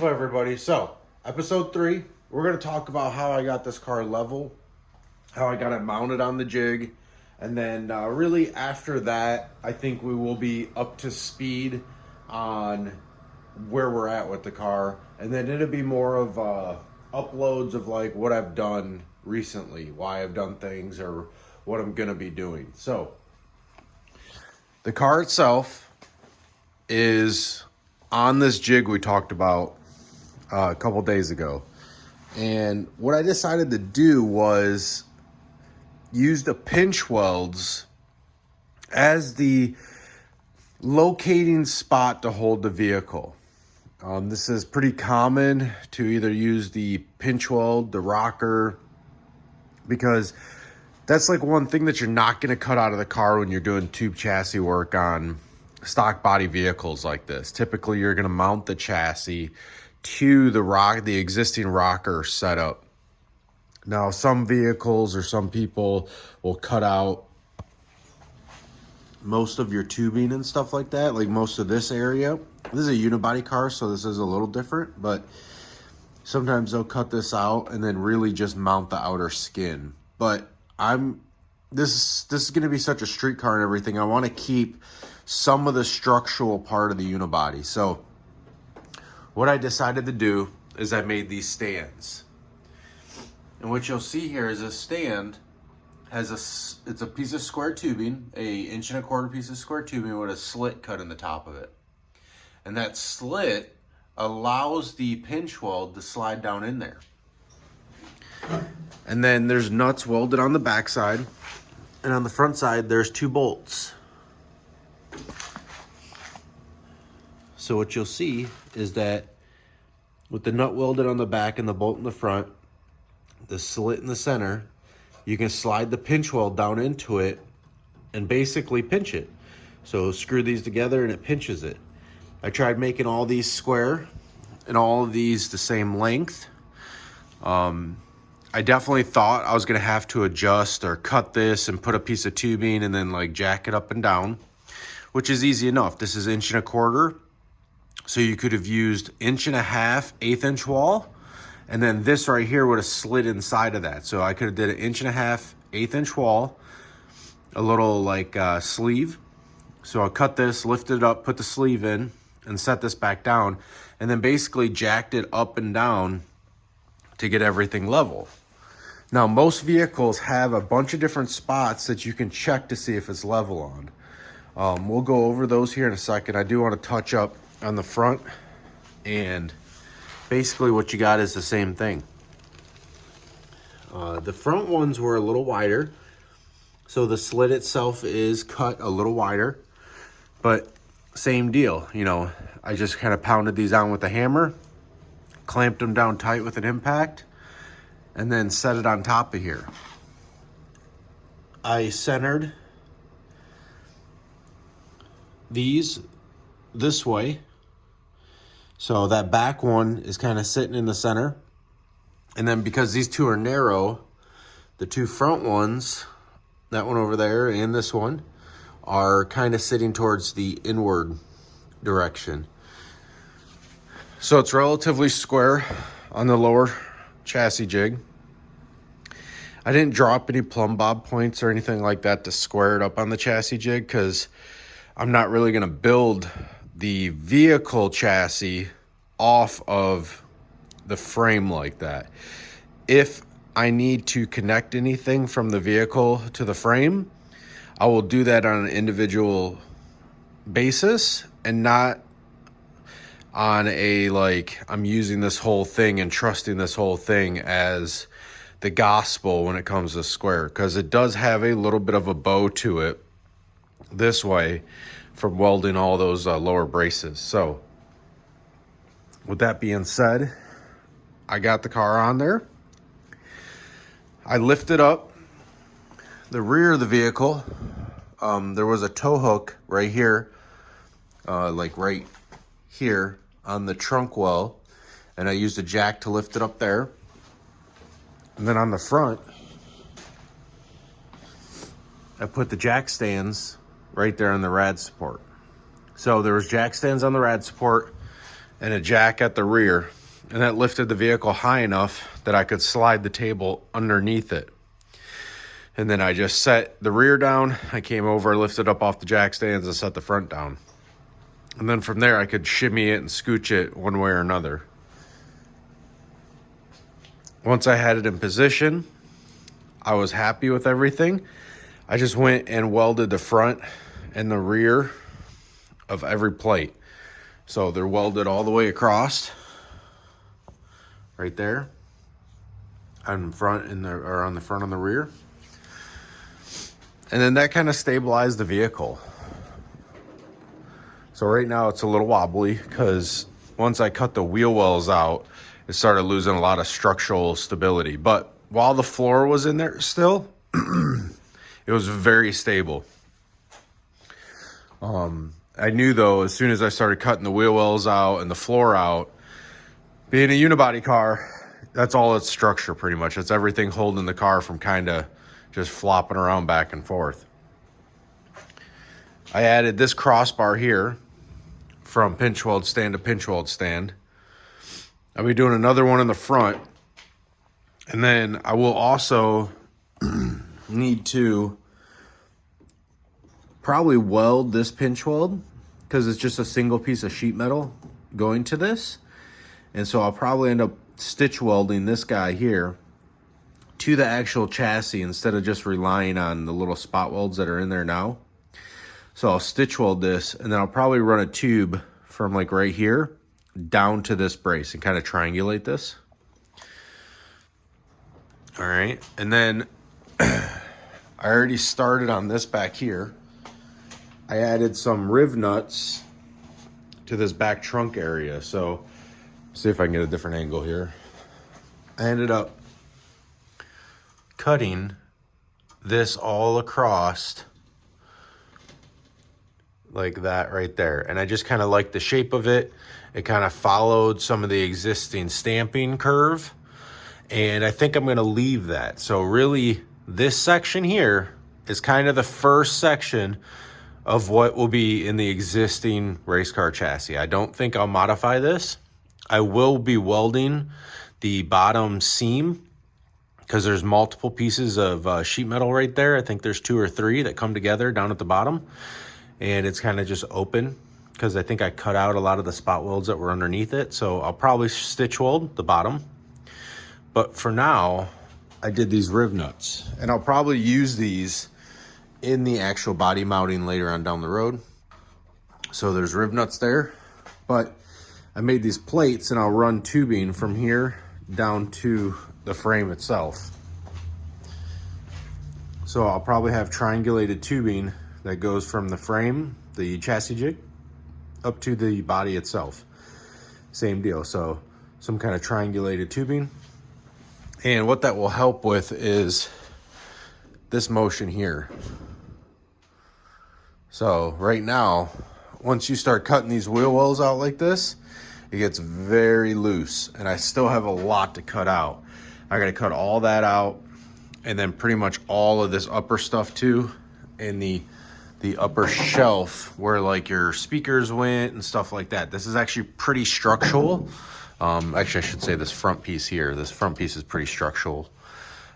Hello everybody. So, episode 3, we're going to talk about how I got this car level, how I got it mounted on the jig, and then really after that, I think we will be up to speed on where we're at with the car, and then it'll be more of uploads of like what I've done recently, why I've done things, or what I'm going to be doing. So, the car itself is on this jig we talked about a couple days ago. And what I decided to do was use the pinch welds as the locating spot to hold the vehicle. This is pretty common to either use the pinch weld, the rocker, because that's like one thing that you're not going to cut out of the car when you're doing tube chassis work on stock body vehicles like this. Typically, you're going to mount the chassis to the existing rocker setup. Now, some vehicles or some people will cut out most of your tubing and stuff like that, like most of this area. This is a unibody car, so this is a little different, but sometimes they'll cut this out and then really just mount the outer skin. But this is going to be such a street car and everything. I want to keep some of the structural part of the unibody. So what I decided to do is I made these stands. And what you'll see here is a stand has it's a piece of square tubing, a 1.25 inch piece of square tubing with a slit cut in the top of it. And that slit allows the pinch weld to slide down in there. And then there's nuts welded on the back side, and on the front side there's 2 bolts. So what you'll see is that with the nut welded on the back and the bolt in the front, the slit in the center, you can slide the pinch weld down into it and basically pinch it. So screw these together and it pinches it. I tried making all these square and all of these the same length. I definitely thought I was gonna have to adjust or cut this and put a piece of tubing and then like jack it up and down, which is easy enough. This is 1.25 inch. So you could have used 1.5 inch, 1/8 inch wall, and then this right here would have slid inside of that. So I could have did an 1.5 inch, 1/8 inch wall, a little like sleeve. So I'll cut this, lift it up, put the sleeve in, and set this back down, and then basically jacked it up and down to get everything level. Now, most vehicles have a bunch of different spots that you can check to see if it's level on. We'll go over those here in a second. I do want to touch up on the front, and basically what you got is the same thing. The front ones were a little wider, so the slit itself is cut a little wider, but same deal. You know, I just kind of pounded these on with a hammer, clamped them down tight with an impact, and then set it on top of here. I centered these this way. So that back one is kind of sitting in the center. And then because these two are narrow, the 2 front ones, that one over there and this one, are kind of sitting towards the inward direction. So it's relatively square on the lower chassis jig. I didn't drop any plumb bob points or anything like that to square it up on the chassis jig, because I'm not really going to build the vehicle chassis off of the frame like that. If I need to connect anything from the vehicle to the frame, I will do that on an individual basis and not on a like I'm using this whole thing and trusting this whole thing as the gospel when it comes to square, because it does have a little bit of a bow to it this way from welding all those lower braces. So with that being said, I got the car on there. I lifted up the rear of the vehicle. There was a tow hook right here, like right here on the trunk well, and I used a jack to lift it up there. And then on the front, I put the jack stands right there on the rad support. So there was jack stands on the rad support, and a jack at the rear. And that lifted the vehicle high enough that I could slide the table underneath it. And then I just set the rear down. I came over, lifted up off the jack stands, and set the front down. And then from there, I could shimmy it and scooch it one way or another. Once I had it in position, I was happy with everything. I just went and welded the front and the rear of every plate. So they're welded all the way across, right there, on front and or on the front and the rear. And then that kind of stabilized the vehicle. So right now it's a little wobbly because once I cut the wheel wells out, it started losing a lot of structural stability. But while the floor was in there still, it was very stable. I knew though, as soon as I started cutting the wheel wells out and the floor out, being a unibody car, that's all its structure pretty much. It's everything holding the car from kind of just flopping around back and forth. I added this crossbar here from pinch weld stand to pinch weld stand. I'll be doing another one in the front. And then I will also need to probably weld this pinch weld because it's just a single piece of sheet metal going to this. And so I'll probably end up stitch welding this guy here to the actual chassis instead of just relying on the little spot welds that are in there now. So I'll stitch weld this, and then I'll probably run a tube from like right here down to this brace and kind of triangulate this. All right, and then I already started on this back here. I added some riv nuts to this back trunk area. So see if I can get a different angle here. I ended up cutting this all across like that right there. And I just kind of like the shape of it. It kind of followed some of the existing stamping curve. And I think I'm going to leave that. So really, this section here is kind of the first section of what will be in the existing race car chassis. I don't think I'll modify this. I will be welding the bottom seam because there's multiple pieces of sheet metal right there. I think there's 2 or 3 that come together down at the bottom. And it's kind of just open because I think I cut out a lot of the spot welds that were underneath it. So I'll probably stitch weld the bottom. But for now, I did these riv nuts. And I'll probably use these in the actual body mounting later on down the road. So there's riv nuts there. But I made these plates and I'll run tubing from here down to the frame itself. So I'll probably have triangulated tubing that goes from the frame, the chassis jig, up to the body itself. Same deal, so some kind of triangulated tubing. And what that will help with is this motion here. So right now, once you start cutting these wheel wells out like this, it gets very loose, and I still have a lot to cut out. I gotta cut all that out, and then pretty much all of this upper stuff too, and the upper shelf where like your speakers went and stuff like that. This is actually pretty structural. Actually, I should say this front piece here. This front piece is pretty structural.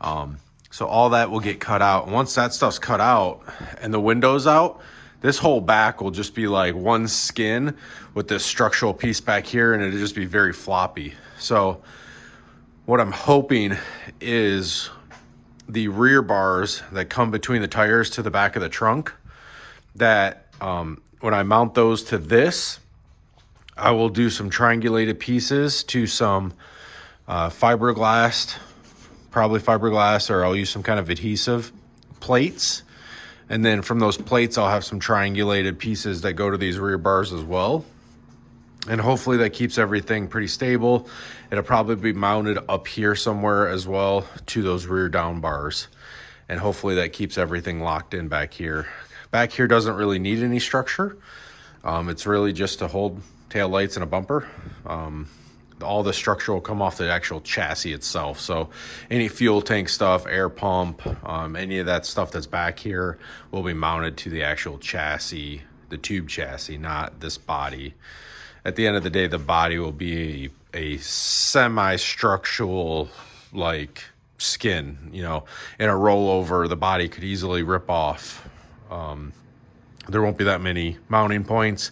So all that will get cut out. And once that stuff's cut out and the window's out, this whole back will just be like one skin with this structural piece back here, and it'll just be very floppy. So what I'm hoping is the rear bars that come between the tires to the back of the trunk, that when I mount those to this, I will do some triangulated pieces to some fiberglass, probably fiberglass, or I'll use some kind of adhesive plates. And then from those plates, I'll have some triangulated pieces that go to these rear bars as well. And hopefully that keeps everything pretty stable. It'll probably be mounted up here somewhere as well to those rear down bars. And hopefully that keeps everything locked in back here. Back here doesn't really need any structure. It's really just to hold tail lights and a bumper. All the structure will come off the actual chassis itself. So any fuel tank stuff, air pump, any of that stuff that's back here will be mounted to the actual chassis, the tube chassis, not this body. at the end of the day, the body will be a semi-structural, like, skin, you know. In a rollover, the body could easily rip off. There won't be that many mounting points.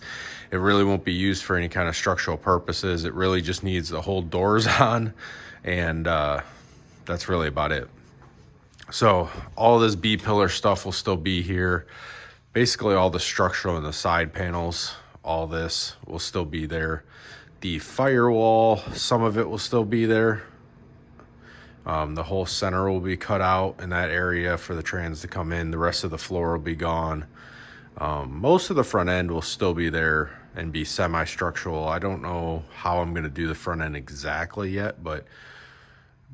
It really won't be used for any kind of structural purposes. It really just needs to hold doors on, and that's really about it. So all this B-pillar stuff will still be here. Basically all the structural and the side panels, all this will still be there. The firewall, some of it will still be there. The whole center will be cut out in that area for the trans to come in. The rest of the floor will be gone. Most of the front end will still be there and be semi-structural. I don't know how I'm going to do the front end exactly yet, but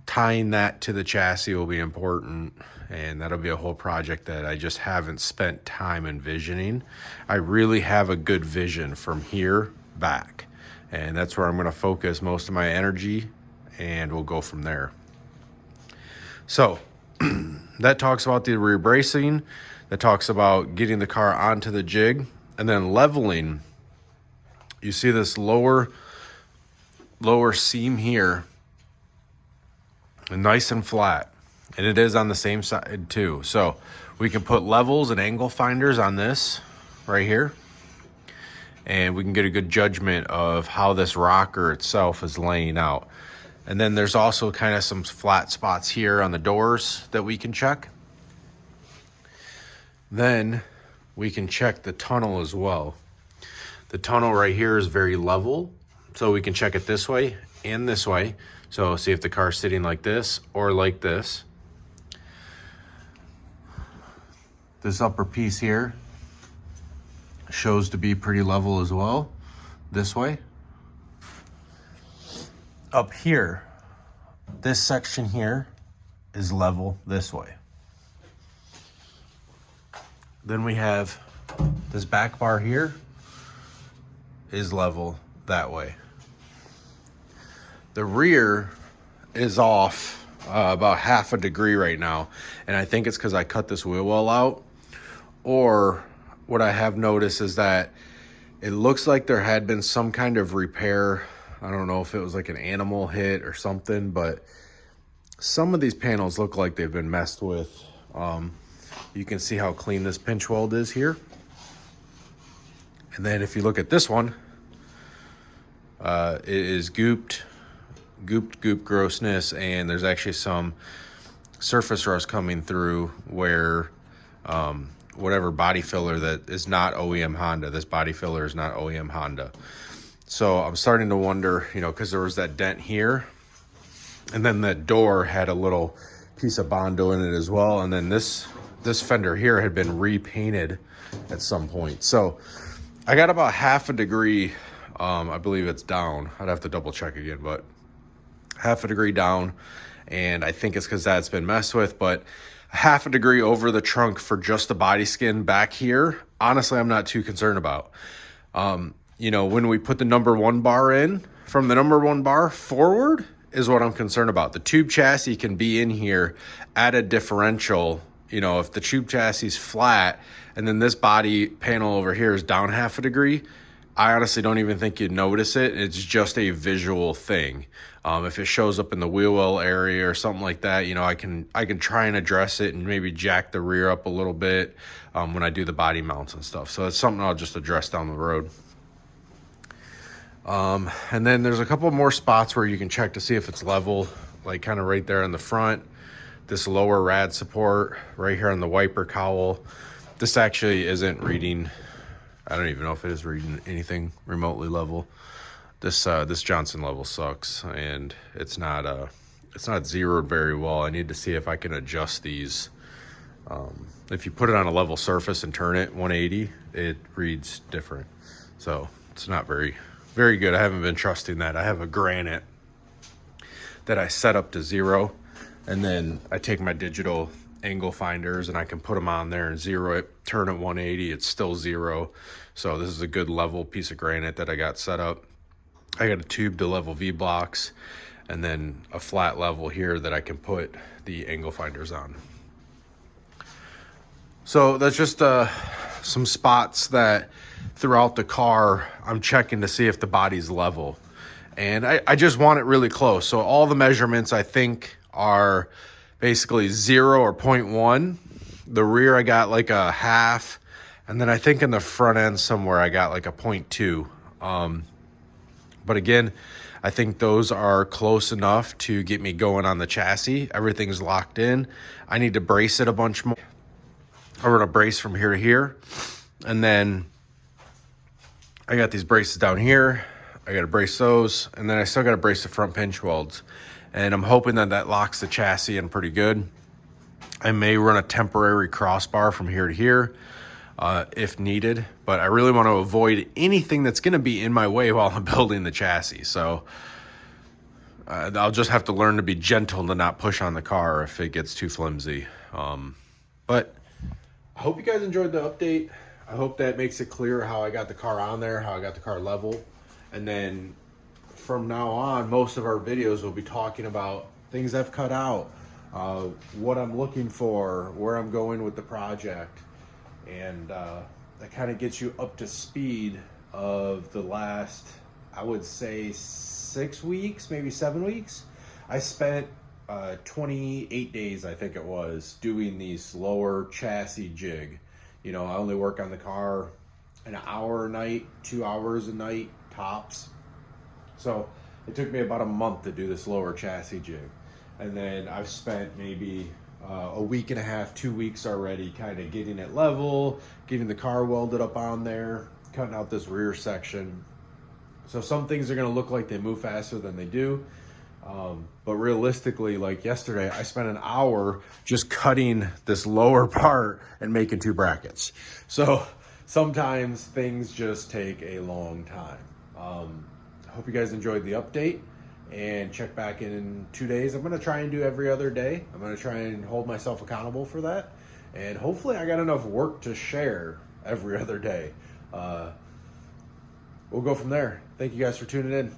tying that to the chassis will be important, and that'll be a whole project that I just haven't spent time envisioning. I really have a good vision from here back, and that's where I'm going to focus most of my energy, and we'll go from there. So that talks about the rear bracing, that talks about getting the car onto the jig, and then leveling. You see this lower seam here, nice and flat, and it is on the same side too. So we can put levels and angle finders on this right here, and we can get a good judgment of how this rocker itself is laying out. And then there's also kind of some flat spots here on the doors that we can check. Then we can check the tunnel as well. The tunnel right here is very level, so we can check it this way and this way. So see if the car's sitting like this or like this. This upper piece here shows to be pretty level as well, this way. Up here, this section here is level this way. Then we have this back bar here is level that way. The rear is off about half a degree right now, and I think it's because I cut this wheel well out. Or what I have noticed is that it looks like there had been some kind of repair. I don't know if it was like an animal hit or something, but some of these panels look like they've been messed with. You can see how clean this pinch weld is here. And then if you look at this one, it is gooped grossness, and there's actually some surface rust coming through where whatever body filler that is not OEM Honda, this body filler is not OEM Honda. So I'm starting to wonder, you know, because there was that dent here, and then that door had a little piece of Bondo in it as well, and then this fender here had been repainted at some point. So I got about half a degree, I believe it's down. I'd have to double check again, but half a degree down, and I think it's because that's been messed with. But half a degree over the trunk for just the body skin back here, honestly, I'm not too concerned about. You know, when we put the number 1 bar in, from the number 1 bar forward is what I'm concerned about. The tube chassis can be in here at a differential. You know, if the tube chassis is flat and then this body panel over here is down half a degree, I honestly don't even think you'd notice it. It's just a visual thing. If it shows up in the wheel well area or something like that, you know, I can try and address it and maybe jack the rear up a little bit when I do the body mounts and stuff. So it's something I'll just address down the road. And then there's a couple more spots where you can check to see if it's level, like kind of right there in the front. This lower rad support right here on the wiper cowl. This actually isn't reading. I don't even know if it is reading anything remotely level. This Johnson level sucks, and it's not zeroed very well. I need to see if I can adjust these. If you put it on a level surface and turn it 180, it reads different. So it's not very good. I haven't been trusting that. I have a granite that I set up to 0, and then I take my digital angle finders and I can put them on there and zero it, turn it 180, it's still 0. So this is a good level piece of granite that I got set up. I got a tube to level V blocks, and then a flat level here that I can put the angle finders on. So that's just some spots that throughout the car, I'm checking to see if the body's level. And I just want it really close. So all the measurements I think are basically 0 or 0.1. The rear I got like a half. And then I think in the front end somewhere I got like a 0.2. But again, I think those are close enough to get me going on the chassis. Everything's locked in. I need to brace it a bunch more. I'm gonna brace from here to here. And then I got these braces down here. I got to brace those, and then I still got to brace the front pinch welds. And I'm hoping that that locks the chassis in pretty good. I may run a temporary crossbar from here to here if needed, but I really want to avoid anything that's going to be in my way while I'm building the chassis. So I'll just have to learn to be gentle to not push on the car if it gets too flimsy. But I hope you guys enjoyed the update. I hope that makes it clear how I got the car on there, how I got the car level. And then from now on, most of our videos will be talking about things I've cut out, what I'm looking for, where I'm going with the project. And that kind of gets you up to speed of the last, I would say 6 weeks, maybe 7 weeks. I spent 28 days, I think it was, doing the slower chassis jig. You know, I only work on the car an hour a night, 2 hours a night tops. So it took me about a month to do this lower chassis jig. And then I've spent maybe a week and a half, 2 weeks already kind of getting it level, getting the car welded up on there, cutting out this rear section. So some things are going to look like they move faster than they do. But realistically, like yesterday, I spent an hour just cutting this lower part and making 2 brackets. So sometimes things just take a long time. I hope you guys enjoyed the update, and check back in 2 days. I'm going to try and do every other day. I'm going to try and hold myself accountable for that. And hopefully I got enough work to share every other day. We'll go from there. Thank you guys for tuning in.